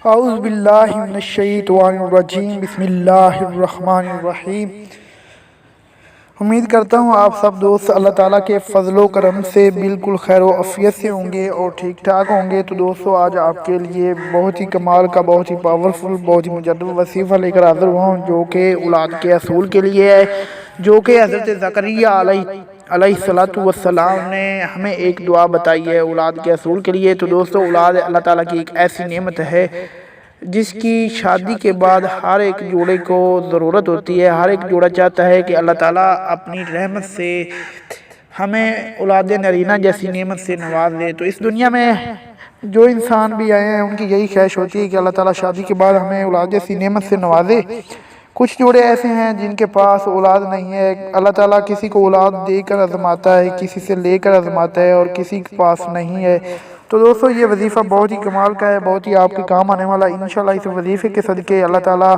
اعوذ باللہ من الشیطان الرجیم، بسم اللہ الرحمن الرحیم۔ امید کرتا ہوں آپ سب دوست اللہ تعالیٰ کے فضل و کرم سے بالکل خیر و عافیت سے ہوں گے اور ٹھیک ٹھاک ہوں گے۔ تو دوستو آج آپ کے لیے بہت ہی کمال کا، بہت ہی پاورفل، بہت ہی مجدد وظیفہ لے کر حاضر ہوا ہوں، جو کہ اولاد کے حصول کے لیے ہے، جو کہ حضرت زکریا علیہ السلام نے ہمیں ایک دعا بتائی ہے اولاد کے حصول کے لیے۔ تو دوستو اولاد اللہ تعالیٰ کی ایک ایسی نعمت ہے جس کی شادی کے بعد ہر ایک جوڑے کو ضرورت ہوتی ہے۔ ہر ایک جوڑا چاہتا ہے کہ اللہ تعالیٰ اپنی رحمت سے ہمیں اولاد نرینہ جیسی نعمت سے نواز دے۔ تو اس دنیا میں جو انسان بھی آئے ہیں ان کی یہی خواہش ہوتی ہے کہ اللہ تعالیٰ شادی کے بعد ہمیں اولاد جیسی نعمت سے نوازے۔ کچھ جوڑے ایسے ہیں جن کے پاس اولاد نہیں ہے، اللہ تعالیٰ کسی کو اولاد دے کر آزماتا ہے، کسی سے لے کر آزماتا ہے، اور کسی کے پاس نہیں ہے۔ تو دوستو یہ وظیفہ بہت ہی کمال کا ہے، بہت ہی آپ کے کام آنے والا۔ انشاءاللہ اس وظیفے کے صدقے اللہ تعالیٰ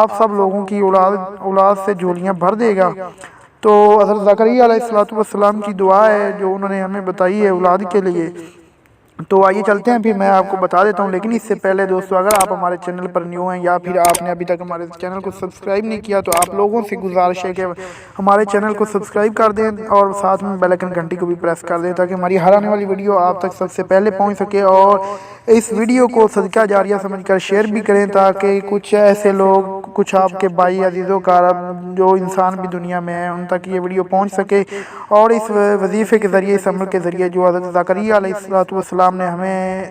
آپ سب لوگوں کی اولاد سے جھولیاں بھر دے گا۔ تو حضرت زکریا علیہ السلام کی دعا ہے جو انہوں نے ہمیں بتائی ہے اولاد کے لیے۔ تو آئیے چلتے ہیں، پھر میں آپ کو بتا دیتا ہوں۔ لیکن اس سے پہلے دوستو اگر آپ ہمارے چینل پر نیو ہیں یا پھر آپ نے ابھی تک ہمارے چینل کو سبسکرائب نہیں کیا تو آپ لوگوں سے گزارش ہے کہ ہمارے چینل کو سبسکرائب کر دیں اور ساتھ میں بیل آئیکن گھنٹی کو بھی پریس کر دیں تاکہ ہماری ہر آنے والی ویڈیو آپ تک سب سے پہلے پہنچ سکے، اور اس ویڈیو کو صدقہ جاریہ سمجھ کر شیئر بھی کریں تاکہ کچھ ایسے لوگ، کچھ آپ کے بھائی عزیزوں کا جو انسان بھی دنیا میں ہیں ان تک یہ ویڈیو پہنچ سکے، اور اس وظیفے کے ذریعے، اس عمل کے ذریعے جو حضرت زکریا علیہ السلام نے ہمیں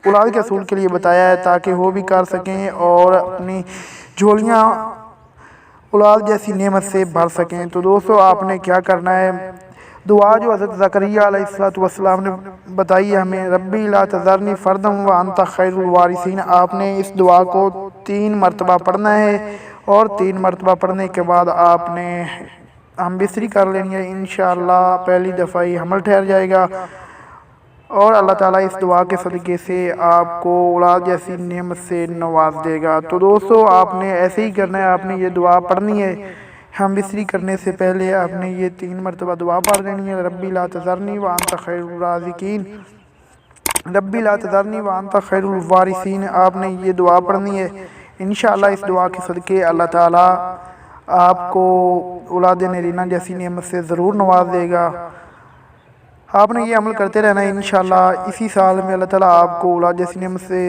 اولاد کے حصول کے لیے بتایا ہے تاکہ وہ بھی کر سکیں اور اپنی جھولیاں اولاد جیسی نعمت سے بھر سکیں۔ تو دوستو آپ نے کیا کرنا ہے، دعا جو حضرت زکریا علیہ السلام نے بتائی ہے ہمیں، ربی لا تذرنی فردا وانت خیر الوارثین، آپ نے اس دعا کو 3 مرتبہ پڑھنا ہے، اور 3 مرتبہ پڑھنے کے بعد آپ نے ہم بستری کر لینی ہے۔ انشاءاللہ پہلی دفعہ ہی حمل ٹھہر جائے گا، اور اللہ تعالیٰ اس دعا کے صدقے سے آپ کو اولاد جیسی نعمت سے نواز دے گا۔ تو دوستو آپ نے ایسے ہی کرنا ہے، آپ نے یہ دعا پڑھنی ہے۔ ہم بستری کرنے سے پہلے آپ نے یہ 3 مرتبہ دعا پڑھ لینی ہے، ربی لا تذرنی وانت خیر الرازقین، ربی لا تذرنی وانت خیر الوارثین، آپ نے یہ دعا پڑھنی ہے۔ انشاءاللہ اس دعا کے صدقے اللہ تعالیٰ آپ کو اولاد نرینہ جیسی نعمت سے ضرور نواز دے گا۔ آپ نے یہ عمل کرتے رہنا ہے، انشاءاللہ اسی سال میں اللہ تعالیٰ آپ کو اولاد جیسی نعمت سے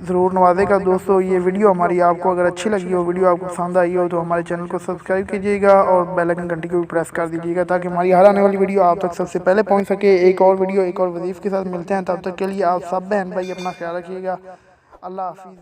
ضرور نوازے گا۔ دوستو یہ ویڈیو ہماری آپ کو اگر اچھی لگی ہو، ویڈیو آپ کو پسند آئی ہو، تو ہمارے چینل کو سبسکرائب کیجیے گا اور بیل آئیکن گھنٹی کو بھی پریس کر دیجیے گا تاکہ ہماری ہر آنے والی ویڈیو آپ تک سب سے پہلے پہنچ سکے۔ ایک اور ویڈیو، ایک اور وظیفے کے ساتھ ملتے ہیں، تب تک کے لیے آپ سب بہن بھائی اپنا خیال رکھیے گا۔ اللہ حافظ۔